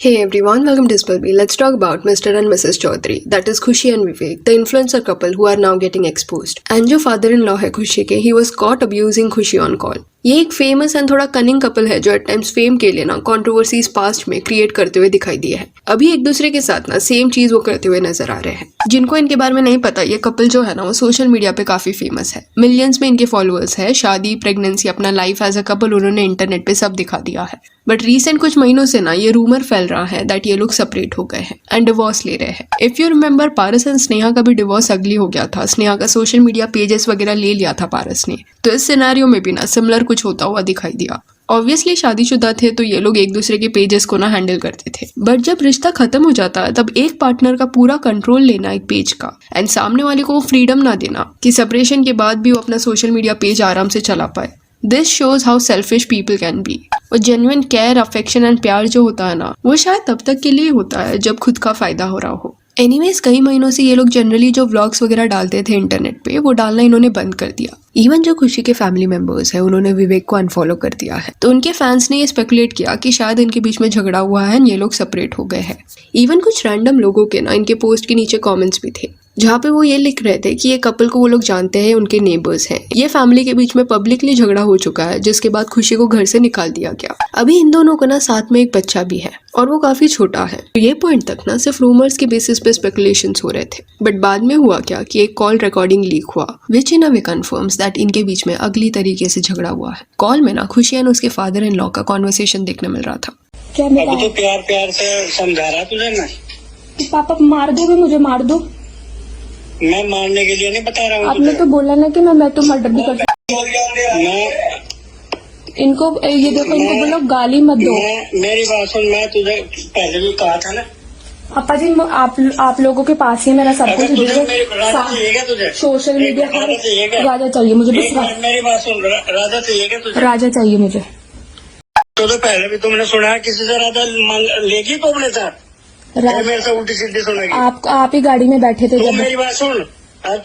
Hey everyone, welcome to Spilby. Let's talk about Mr. and Mrs. Chaudhary, that is Khushi and Vivek, the influencer couple who are now getting exposed. And जो father-in-law है खुशी के, he was caught abusing खुशी on call. ये एक famous and थोड़ा cunning couple है जो एट टाइम्स फेम के लिए ना कंट्रोवर्सीज पास्ट में क्रिएट करते हुए दिखाई दिए हैं। अभी एक दूसरे के साथ ना सेम चीज वो करते हुए नजर आ रहे हैं। जिनको इनके बारे में नहीं पता, ये कपल जो है ना वो सोशल मीडिया पे काफी फेमस है। मिलियंस में इनके फॉलोअर्स है। शादी, प्रेगनेंसी, अपना लाइफ एज अ कपल उन्होंने इंटरनेट पे सब दिखा दिया है। बट रिसेंट कुछ महीनों से ना ये रूमर फैल रहा है दैट ये लोग सेपरेट हो गए हैं एंड डिवोर्स ले रहे हैं। If you remember, Paras and Sneha का भी डिवोर्स अगली हो गया था। स्नेहा का सोशल मीडिया पेजेस वगैरह ले लिया था पारस ने। तो इस सिनेरियो में भी ना सिमिलर कुछ होता हुआ दिखाई दिया। ऑब्वियसली शादीशुदा थे तो ये लोग एक दूसरे के पेजेस को ना हैंडल करते थे। बट जब रिश्ता खत्म हो जाता है तब एक पार्टनर का पूरा कंट्रोल लेना एक पेज का एंड सामने वाले को वो फ्रीडम ना देना कि सेपरेशन के बाद भी वो अपना सोशल मीडिया पेज आराम से चला पाए। This shows how selfish people can be. और जेन्युइन केयर, अफेक्शन एंड प्यार जो होता है ना, वो शायद तब तक के लिए होता है जब खुद का फायदा हो रहा हो। एनीवेज, कई महीनों से ये लोग जनरली जो व्लॉग्स वगैरह डालते थे इंटरनेट पे, वो डालना इन्होंने बंद कर दिया। इवन जो खुशी के फैमिली मेंबर्स हैं, उन्होंने विवेक को अनफॉलो कर दिया है। तो उनके फैंस ने ये स्पेकुलेट किया कि शायद इनके बीच में झगड़ा हुआ है, ये लोग सेपरेट हो गए हैं। इवन कुछ रैंडम लोगों के ना इनके पोस्ट के नीचे कमेंट्स भी थे जहाँ पे वो ये लिख रहे थे कि ये कपल को वो लोग जानते हैं, उनके नेबर्स हैं। ये फैमिली के बीच में पब्लिकली झगड़ा हो चुका है, जिसके बाद खुशी को घर से निकाल दिया गया। अभी इन दोनों को ना साथ में एक बच्चा भी है और वो काफी छोटा है। तो ये पॉइंट तक ना सिर्फ रूमर्स के बेसिस पे स्पेकुलेशंस हो रहे थे। बट बाद में हुआ क्या कि एक कॉल रिकॉर्डिंग लीक हुआ विच इन अ वे कंफर्म्स दैट इनके बीच में अगली तरीके से झगड़ा हुआ है। कॉल में ना खुशी एंड उसके फादर इन लॉ का कॉन्वर्सेशन देखने मिल रहा था। क्या अभी तो प्यार प्यार से समझा रहा तुझे मैं। पापा मार दोगे मुझे? मार दो। मैं मारने के लिए नहीं बता रहा हूँ। आपने तो बोला ना कि मैं तो मर्डर भी कर सकती। मैं इनको ये देखो, इनको बोलो गाली मत दो। मेरी बात सुन, मैं तुझे पहले भी कहा था ना। पापा जी, आप लोगों के पास ही मेरा सब कुछ तुझे सोशल मीडिया पर राजा चाहिए मुझे। बस मेरी बात सुन, राजा चाहिए क्या तुझे? राजा चाहिए मुझे। तो पहले भी तुमने सुना किसी से राजा लेगी तो अपने साथ मेरे से उल्टी सीधी सुनेगी। आप ही गाड़ी में बैठे थे जब। मेरी बात सुन,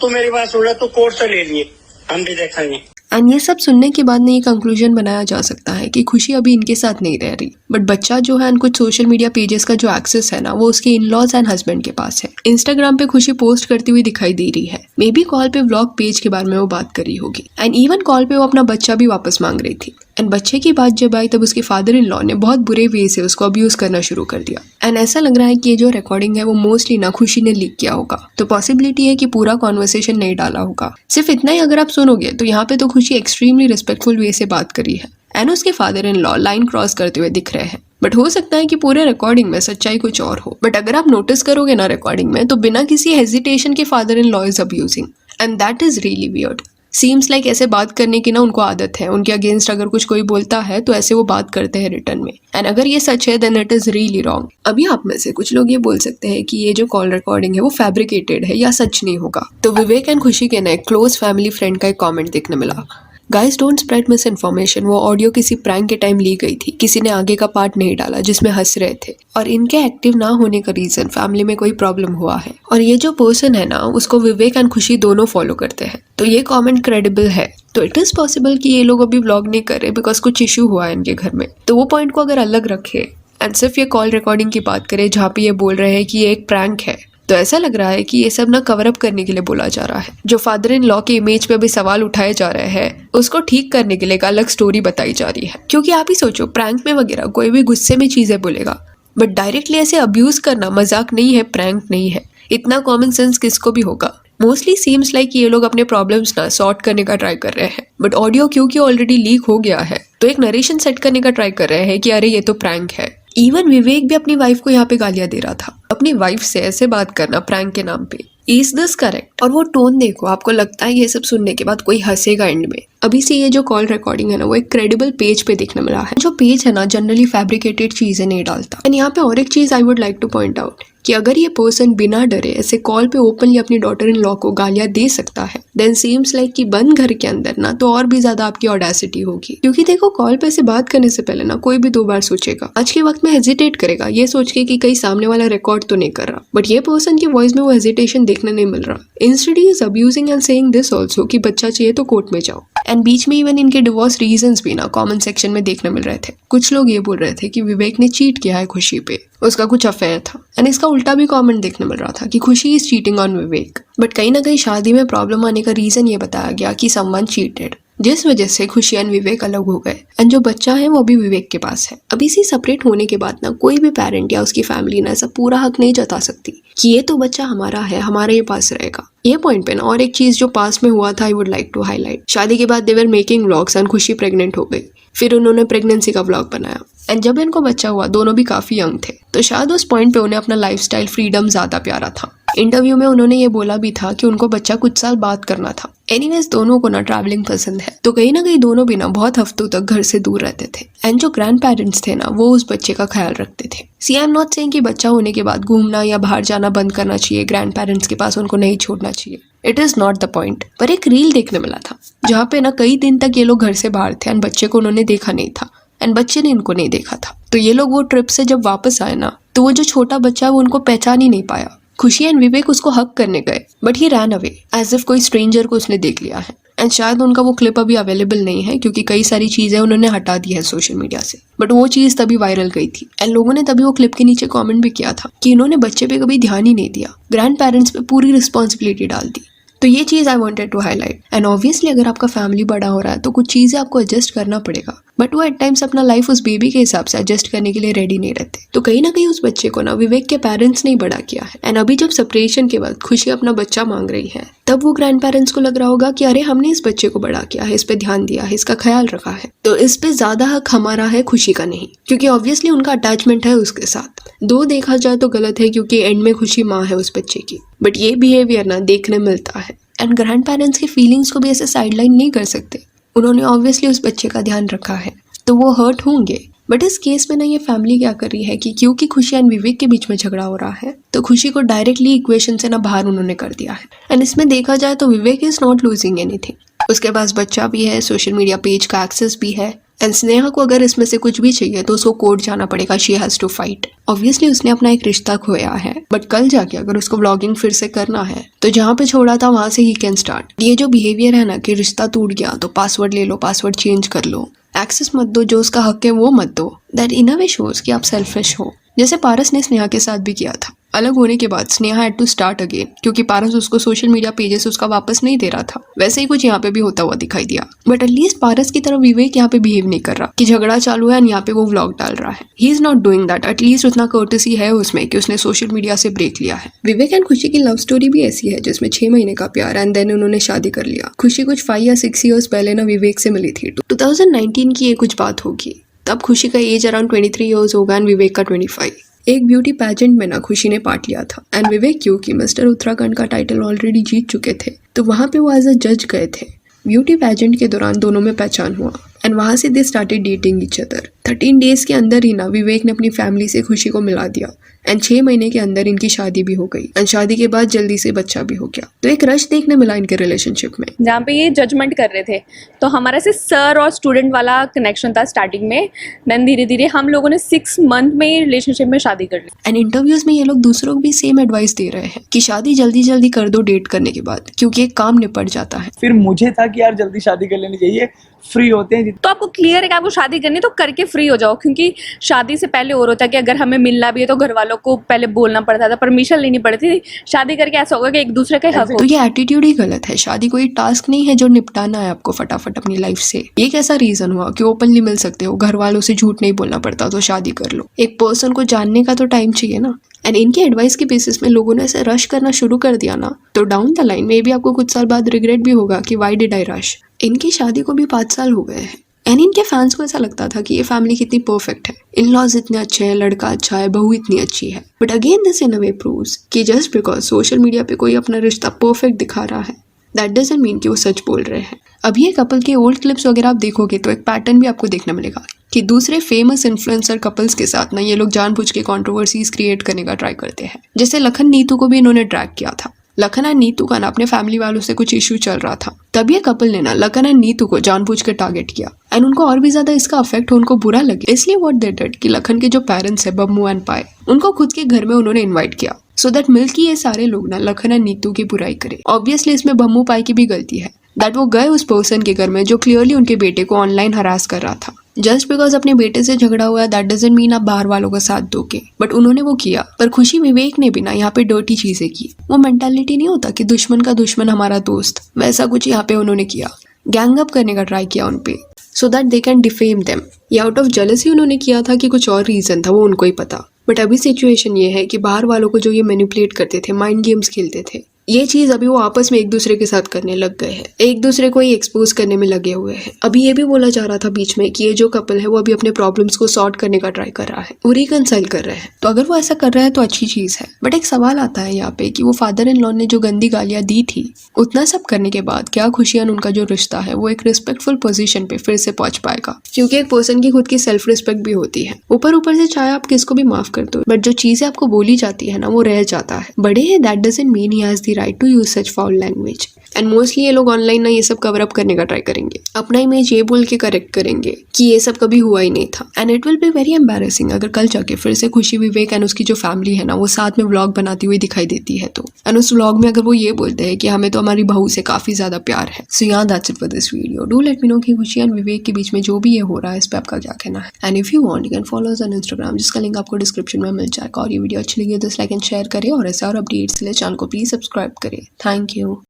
तू मेरी बात सुन रहा, तो कोर्ट से ले लिए, हम भी देखेंगे। एंड ये सब सुनने के बाद ये कंक्लूजन बनाया जा सकता है कि खुशी अभी इनके साथ नहीं रह रही। बट बच्चा जो है, कुछ सोशल मीडिया पेजेस का जो एक्सेस है ना, वो उसके इन लॉज एंड हस्बैंड के पास है। इंस्टाग्राम पे खुशी पोस्ट करती हुई दिखाई दे रही है। मे बी कॉल पे व्लॉग पेज के बारे में वो बात कर रही होगी। एंड इवन कॉल पे वो अपना बच्चा भी वापस मांग रही थी। एंड बच्चे की बात जब आई तब उसके फादर इन लॉ ने बहुत बुरे वे से उसको अब्यूज करना शुरू कर दिया। एंड ऐसा लग रहा है कि ये जो रिकॉर्डिंग है वो मोस्टली ना खुशी ने लीक किया होगा। तो पॉसिबिलिटी है कि पूरा कॉन्वर्सेशन नहीं डाला होगा। सिर्फ इतना ही अगर आप सुनोगे तो यहाँ पे तो खुशी एक्सट्रीमली रिस्पेक्टफुल वे से बात करी है एंड उसके father in law line cross करते हुए दिख रहे हैं। बट हो सकता है कि पूरे रिकॉर्डिंग में सच्चाई कुछ और हो। बट अगर आप नोटिस करोगे ना रिकॉर्डिंग में, तो बिना किसी हेजिटेशन के father in law is abusing and that is really weird. Seems like ऐसे बात करने की ना उनको आदत है। उनके अगेंस्ट अगर कुछ कोई बोलता है तो ऐसे वो बात करते हैं रिटर्न में। एंड अगर ये सच है then it is really wrong. अभी आप में से कुछ लोग ये बोल सकते हैं कि ये जो कॉल रिकॉर्डिंग है वो फैब्रिकेटेड है या सच नहीं होगा। तो विवेक एंड खुशी के ना एक क्लोज फैमिली फ्रेंड का एक कॉमेंट देखने मिला, guys don't spread miss information. वो ऑडियो किसी प्रैंक के टाइम ली गई थी। किसी ने आगे का पार्ट नहीं डाला जिसमें हंस रहे थे। और इनके एक्टिव ना होने का रीजन फैमिली में कोई प्रॉब्लम हुआ है। और ये जो पर्सन है ना, उसको विवेक एंड खुशी दोनों फॉलो करते हैं। तो ये कमेंट क्रेडिबल है। तो इट इज पॉसिबल कि ये लोग अभी व्लॉग नहीं कर रहे बिकॉज कुछ इशू हुआ है इनके घर में। तो वो पॉइंट को अगर अलग रखे एंड सिर्फ ये कॉल रिकॉर्डिंग की बात करें जहाँ पे ये बोल रहे हैं कि ये एक प्रैंक है, तो ऐसा लग रहा है कि ये सब ना कवर अप करने के लिए बोला जा रहा है। जो फादर इन लॉ के इमेज पे अभी सवाल उठाए जा रहे हैं, उसको ठीक करने के लिए एक अलग स्टोरी बताई जा रही है। क्योंकि आप ही सोचो, प्रैंक में वगैरह कोई भी गुस्से में चीजें बोलेगा, बट डायरेक्टली ऐसे अब्यूज करना मजाक नहीं है, प्रैंक नहीं है। इतना कॉमन सेंस किसको भी होगा। मोस्टली सीम्स लाइक ये लोग अपने प्रॉब्लम्स ना सॉर्ट करने का ट्राई कर रहे हैं। बट ऑडियो क्योंकि ऑलरेडी लीक हो गया है, तो एक नरेशन सेट करने का ट्राई कर रहे हैं कि अरे ये तो प्रैंक है। इवन विवेक भी अपनी वाइफ को यहाँ पे गालियां दे रहा था। अपनी वाइफ से ऐसे बात करना प्रैंक के नाम पे, इज दिस करेक्ट? और वो टोन देखो, आपको लगता है ये सब सुनने के बाद कोई हंसेगा एंड में? अभी से ये जो कॉल रिकॉर्डिंग है ना, वो एक क्रेडिबल पेज पे देखने मिला है। जो पेज है ना, जनरली फैब्रिकेटेड चीजें नहीं डालता। एंड यहाँ पे और एक चीज आई would like two point out कि अगर ये पर्सन बिना डरे ऐसे कॉल पे ओपनली अपनी डॉटर इन लॉ को गालियां दे सकता है, देन सीम्स लाइक कि बंद घर के अंदर ना तो और भी ज्यादा आपकी ऑडेसिटी होगी। क्योंकि देखो, कॉल पे से बात करने से पहले ना कोई भी 2 बार सोचेगा। आज के वक्त में हेजिटेट करेगा ये सोच के कि कहीं सामने वाला रिकॉर्ड तो नहीं कर रहा। बट ये पर्सन की वॉइस में वो हेजिटेशन देखने नहीं मिल रहा। Instead he is abusing and saying this also कि बच्चा चाहिए तो कोर्ट में जाओ। एंड एंड बीच में इवन इनके डिवोर्स रीजंस भी ना कमेंट सेक्शन में देखने मिल रहे थे। कुछ लोग ये बोल रहे थे कि विवेक ने चीट किया है खुशी पे, उसका कुछ अफेयर था। एंड इसका उल्टा भी कमेंट देखने मिल रहा था कि खुशी is cheating on Vivek. But कहीं ना कहीं शादी में प्रॉब्लम आने का रीजन ये बताया गया कि समवन चीटेड, जिस वजह से खुशी एंड विवेक अलग हो गए। एंड जो बच्चा है वो भी विवेक के पास है। अब इसी सेपरेट होने के बाद ना कोई भी पेरेंट या उसकी फैमिली ना ऐसा पूरा हक नहीं जता सकती कि ये तो बच्चा हमारा है, हमारे ही पास रहेगा। ये पॉइंट पे ना और एक चीज जो पास में हुआ था I would like to highlight. शादी के बाद they were making vlogs and Khushi pregnant हो गई। फिर उन्होंने प्रेगनेंसी का व्लॉग बनाया एंड जब इनको बच्चा हुआ दोनों भी काफी यंग थे, तो शायद उस पॉइंट पे उन्हें अपना लाइफस्टाइल फ्रीडम ज्यादा प्यारा था। इंटरव्यू में उन्होंने ये बोला भी था कि उनको बच्चा कुछ साल बाद करना था। एनीवेज दोनों को ना ट्रैवलिंग पसंद है, तो कहीं ना कहीं दोनों भी ना बहुत हफ्तों तक घर से दूर रहते थे। एंड जो ग्रैंड पेरेंट्स थे ना वो उस बच्चे का ख्याल रखते थे। सी आई एम नॉट सेइंग कि बच्चा होने के बाद घूमना या बाहर जाना बंद करना चाहिए, ग्रैंड पेरेंट्स के पास उनको नहीं छोड़ना चाहिए। It is not the point. पर एक रील देखने मिला था जहाँ पे ना कई दिन तक ये लोग घर से बाहर थे एंड बच्चे को उन्होंने देखा नहीं था एंड बच्चे ने इनको नहीं देखा था। तो ये लोग वो ट्रिप से जब वापस आए ना, तो वो जो छोटा बच्चा है वो उनको पहचान ही नहीं पाया। खुशी एंड विवेक उसको हक करने गए but he ran away as if कोई स्ट्रेंजर को उसने देख लिया है। एंड शायद उनका वो क्लिप अभी अवेलेबल नहीं है क्योंकि कई सारी चीजें उन्होंने हटा दी है सोशल मीडिया से। बट वो चीज तभी वायरल गई थी एंड लोगों ने तभी वो क्लिप के नीचे कमेंट भी किया था कि इन्होंने बच्चे पे कभी ध्यान ही नहीं दिया, ग्रैंड पेरेंट्स पे पूरी रिस्पॉन्सिबिलिटी डाल दी। तो ये चीज I wanted to highlight. And obviously अगर आपका फैमिली बड़ा हो रहा है तो कुछ चीजें आपको एडजस्ट करना पड़ेगा, बट वो एट टाइम्स अपना लाइफ उस बेबी के हिसाब से एडजस्ट करने के लिए रेडी नहीं रहते। तो कहीं ना कहीं उस बच्चे को ना विवेक के पेरेंट्स ने बड़ा किया है। एंड अभी जब सेपरेशन के बाद खुशी अपना बच्चा मांग रही है, तब वो ग्रैंड पेरेंट्स को लग रहा होगा कि अरे हमने इस बच्चे को बड़ा किया है, इस पे ध्यान दिया है, इसका ख्याल रखा है, तो इस पे ज्यादा हक हमारा है खुशी का नहीं, क्योंकि ऑब्वियसली उनका अटैचमेंट है उसके साथ। दो देखा जाए तो गलत है क्योंकि एंड में खुशी माँ है उस बच्चे की, बट ये बिहेवियर ना देखने मिलता है। एंड ग्रैंड पेरेंट्स की फीलिंग्स को भी ऐसे साइडलाइन नहीं कर सकते। उन्होंने ऑब्वियसली उस बच्चे का ध्यान रखा है तो वो हर्ट होंगे। बट इस केस में ना ये फैमिली क्या कर रही है कि क्योंकि खुशी एंड विवेक के बीच में झगड़ा हो रहा है तो खुशी को डायरेक्टली इक्वेशन से ना बाहर उन्होंने कर दिया है। एंड इसमें देखा जाए तो विवेक इज नॉट लूजिंग एनीथिंग। उसके पास बच्चा भी है, सोशल मीडिया पेज का एक्सेस भी है। एंड स्नेहा को अगर इसमें से कुछ भी चाहिए तो उसको कोर्ट जाना पड़ेगा, she has to fight. Obviously उसने अपना एक रिश्ता खोया है, बट कल जाके अगर उसको व्लॉगिंग फिर से करना है तो जहाँ पे छोड़ा था वहां से ही कैन स्टार्ट। ये जो बिहेवियर है ना कि रिश्ता टूट गया तो पासवर्ड ले लो, पासवर्ड चेंज कर लो, एक्सेस मत दो, जो उसका हक है वो मत दो, that in a way shows कि आप सेल्फिश हो। जैसे पारस ने स्नेहा के साथ भी किया था। अलग होने के बाद Sneha had to start again क्योंकि पारस उसको सोशल मीडिया पेजेस उसका वापस नहीं दे रहा था। वैसे ही कुछ यहाँ पे भी होता हुआ दिखाई दिया, बट एटलीस्ट पारस की तरफ विवेक यहाँ पे बिहेव नहीं कर रहा कि झगड़ा चालू है एंड यहाँ पे वो व्लॉग डाल रहा है। He is not doing that. At least उतना कर्टेसी है उसमें कि उसने सोशल मीडिया से ब्रेक लिया है। विवेक एंड खुशी की लव स्टोरी भी ऐसी है जिसमें 6 महीने का प्यार एंड देन उन्होंने शादी कर लिया। खुशी कुछ 5 या 6 ईयर्स पहले ना विवेक से मिली थी। 2019 की ये कुछ बात होगी, तब खुशी का एज अराउंड 23 ईयर्स होगा एंड विवेक का 25। एक ब्यूटी पैजेंट में ना खुशी ने पार्ट लिया था एंड विवेक क्योंकि मिस्टर उत्तराखंड का टाइटल ऑलरेडी जीत चुके थे तो वहाँ पे वो एज अ जज गए थे। ब्यूटी पैजेंट के दौरान दोनों में पहचान हुआ एंड वहाँ से they started dating each other. 13 days के अंदर ही ना विवेक ने अपनी फैमिली से खुशी को मिला दिया एंड 6 महीने के अंदर इनकी शादी भी हो गई एंड शादी के बाद जल्दी से बच्चा भी हो गया। तो एक रश देखने मिला इनके रिलेशनशिप में जहाँ पे ये जजमेंट कर रहे थे तो हमारा से सर और स्टूडेंट वाला कनेक्शन था स्टार्टिंग में। देन धीरे धीरे हम लोगों ने 6 मंथ में रिलेशनशिप में शादी कर ली। एंड इंटरव्यूज में ये लोग दूसरों को भी सेम एडवाइस दे रहे हैं कि शादी जल्दी जल्दी कर दो डेट करने के बाद, क्योंकि एक काम निपट जाता है। फिर मुझे था कि यार जल्दी शादी कर लेनी चाहिए, फ्री होते हैं। तो आपको क्लियर है कि आपको शादी करनी है तो करके फ्री हो जाओ, क्योंकि शादी से पहले और होता है कि अगर हमें मिलना भी है तो घर वालों को पहले बोलना पड़ता था, परमिशन लेनी पड़ती थी। शादी करके ऐसा होगा कि एक दूसरे का हक हो। तो ये एटीट्यूड ही गलत है। शादी कोई टास्क नहीं है जो निपटाना है आपको फटाफट अपनी लाइफ से। ये कैसा रीजन हुआ कि ओपनली मिल सकते हो, घर वालों से झूठ नहीं बोलना पड़ता तो शादी कर लो। एक पर्सन को जानने का तो टाइम चाहिए ना। एंड इनके एडवाइस के बेसिस में लोगों ने ऐसे रश करना शुरू कर दिया ना, तो डाउन द लाइन में भी आपको कुछ साल बाद रिग्रेट भी होगा कि व्हाई डिड आई रश। इनकी शादी को भी 5 साल हो गए हैं एंड इनके फैंस को ऐसा लगता था कि ये फैमिली कितनी परफेक्ट है, इन लॉज इतने अच्छे हैं, लड़का अच्छा है, बहू इतनी अच्छी है। But again this in a way proves कि जस्ट बिकॉज सोशल मीडिया पे कोई अपना रिश्ता परफेक्ट दिखा रहा है दैट डजंट मीन कि वो सच बोल रहे हैं। अभी ये कपल के ओल्ड क्लिप्स वगैरह आप देखोगे तो एक पैटर्न भी आपको देखने मिलेगा कि दूसरे फेमस इन्फ्लुएंसर कपल्स के साथ ना ये लोग जानबूझ के कंट्रोवर्सीज क्रिएट करने का ट्राई करते हैं। जैसे लखन नीतू को भी इन्होंने ड्रैग किया था। लखन एंड नीतू का ना अपने फैमिली वालों से कुछ इशू चल रहा था, तब ये कपल ने ना लखन एंड नीतू को जानबूझ के टारगेट किया एंड उनको और भी ज्यादा इसका अफेक्ट उनको बुरा लगे। इसलिए व्हाट दे डिड कि लखन के जो पेरेंट्स है बब्बू एंड पाए, उनको खुद के घर में उन्होंने इन्वाइट किया सो दैट मिलके ये सारे लोग ना लखन एंड नीतू की बुराई करें। ऑब्वियसली इसमें बम्मू पाई की भी गलती है दैट वो गए उस पर्सन के घर में जो क्लियरली उनके बेटे को ऑनलाइन हरास कर रहा था। जस्ट बिकॉज अपने बेटे से झगड़ा हुआ है दैट डजंट मीन आप बाहर वालों का साथ दोगे, बट उन्होंने वो किया। पर खुशी विवेक ने भी ना यहाँ पे डर्टी चीजें की। वो मेंटालिटी नहीं होता कि दुश्मन का दुश्मन हमारा दोस्त, वैसा कुछ यहाँ पे उन्होंने किया। गैंग अप करने का ट्राई किया उन पे so that they can defame them. ये आउट ऑफ जेलसी उन्होंने किया था कि कुछ और रीजन था, वो उनको ही पता। बट अभी सिचुएशन ये है कि बाहर वालों को जो ये मैनिपुलेट करते थे, माइंड गेम्स खेलते थे, ये चीज अभी वो आपस में एक दूसरे के साथ करने लग गए हैं, एक दूसरे को ही एक्सपोज करने में लगे हुए हैं। अभी ये भी बोला जा रहा था बीच में कि ये जो कपल है वो अभी अपने प्रॉब्लम्स को सॉर्ट करने का ट्राई कर रहा है, वो रिकंसाइल कर रहे हैं। तो अगर वो ऐसा कर रहा है तो अच्छी चीज है। बट एक सवाल आता है यहाँ पे कि वो फादर इन लॉ ने जो गंदी गालियां दी थी, उतना सब करने के बाद क्या खुशियान उनका जो रिश्ता है वो एक रिस्पेक्टफुल पोजीशन पे फिर से पहुंच पाएगा? क्योंकि एक पर्सन की खुद की सेल्फ रिस्पेक्ट भी होती है। ऊपर से चाहे आप किसको भी माफ कर दो, बट जो चीजें आपको बोली जाती है ना वो रह जाता है। बड़े हैं that doesn't mean he has the right to use such foul language. And mostly ये लोग ऑनलाइन ना ये सब कवर अप करने का ट्राई करेंगे, अपना इमेज ये बोल के करेक्ट करेंगे कि ये सब कभी हुआ ही नहीं था। And it will be very embarrassing अगर कल जाके फिर से खुशी विवेक एंड उसकी जो फैमिली है ना वो साथ में व्लॉग बनाती हुई दिखाई देती है तो। एंड उस व्लॉग में अगर वो ये बोलते हैं कि हमें तो हमारी बहू से काफी ज्यादा प्यार है। सो या that's it for this video. Do let me know कि खुशी एंड विवेक के बीच में जो भी ये हो रहा है इस पे आपका क्या कहना है। And if you want you can follow us on Instagram, जिसका लिंक आपको डिस्क्रिप्शन में मिल जाएगा। और ये वीडियो अच्छी लगी तो लाइक एंड शेयर करें और ऐसे और अपडेट्स के लिए चैनल को प्लीज सब्सक्राइब करें। Thank you.